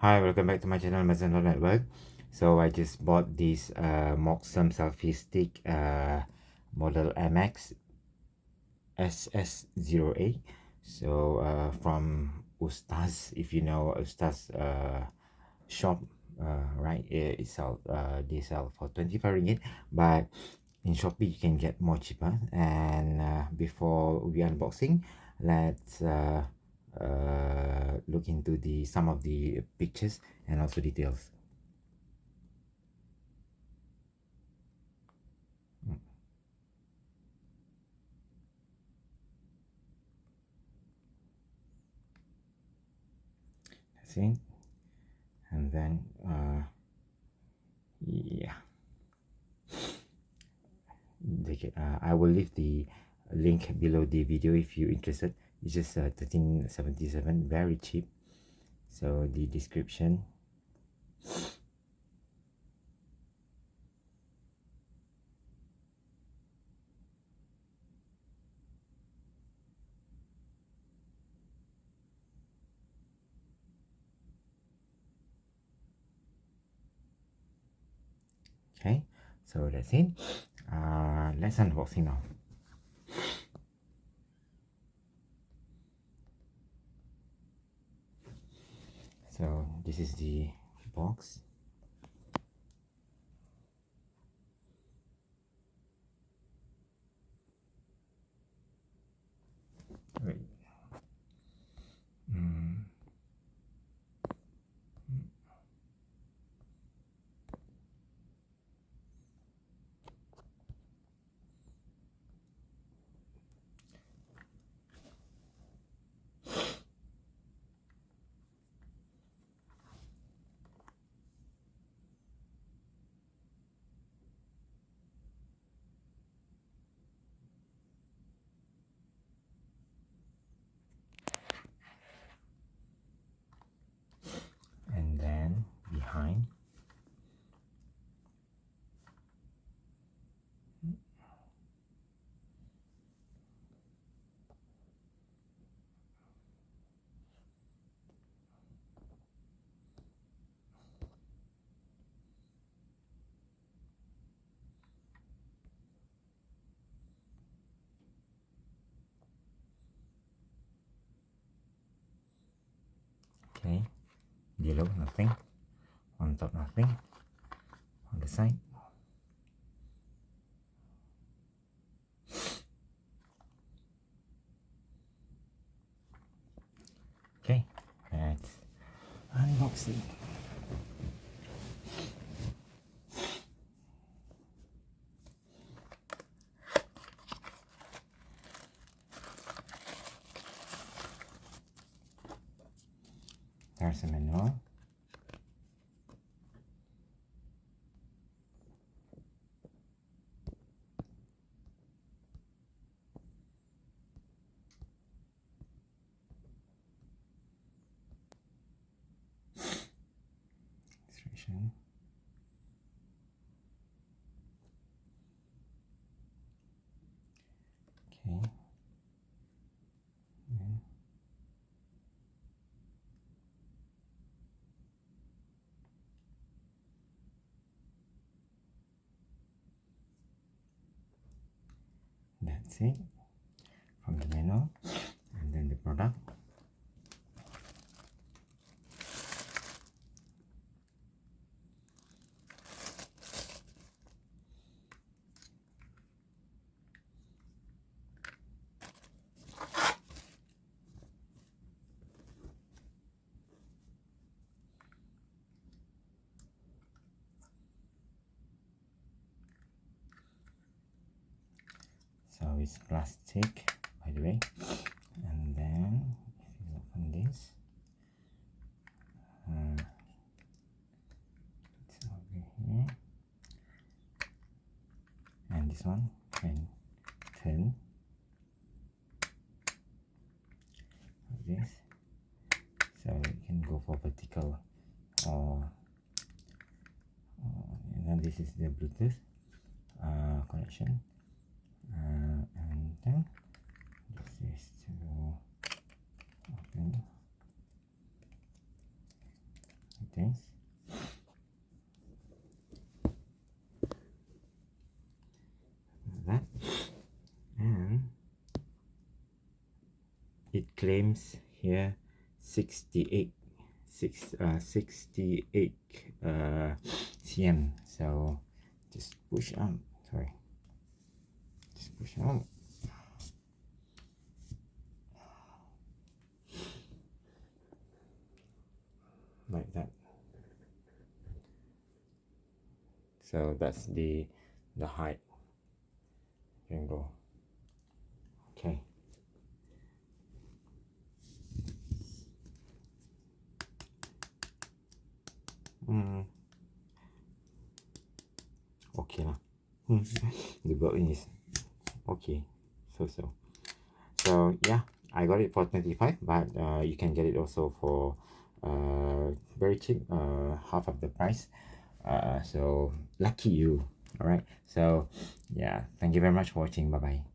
Hi, welcome back to my channel Maison Network. So I just bought this Moxom selfie stick model Mx-Ss08. So from Ustaz, if you know Ustaz shop, right? It sell they sell for 25 ringgit, but in Shopee you can get more cheaper. And before we unboxing, let's look into the some of the pictures and also details. That's it. And then yeah, I will leave the link below the video if you're interested. It's just 13.77, very cheap. So the description. Okay, so that's it. Let's unboxing now. So this is the box. Wait. And then behind. Okay, below nothing, on top nothing, on the side. Okay, let's unboxing. There's a manual. Instruction. Okay. That's it from the manual, and then the product. So it's plastic, by the way. And then if you open this, it's over here, and this one can turn like this, so you can go for vertical or and then this is the Bluetooth connection, and then this is to open things. That, and it claims here 68 68 cm. So just push out, sorry, just push out like that. So that's the height. You can go. Okay. Okay lah. The button is okay. So yeah, I got it for 25, but you can get it also for very cheap, half of the price. So lucky you. All right. So yeah, thank you very much for watching. Bye bye.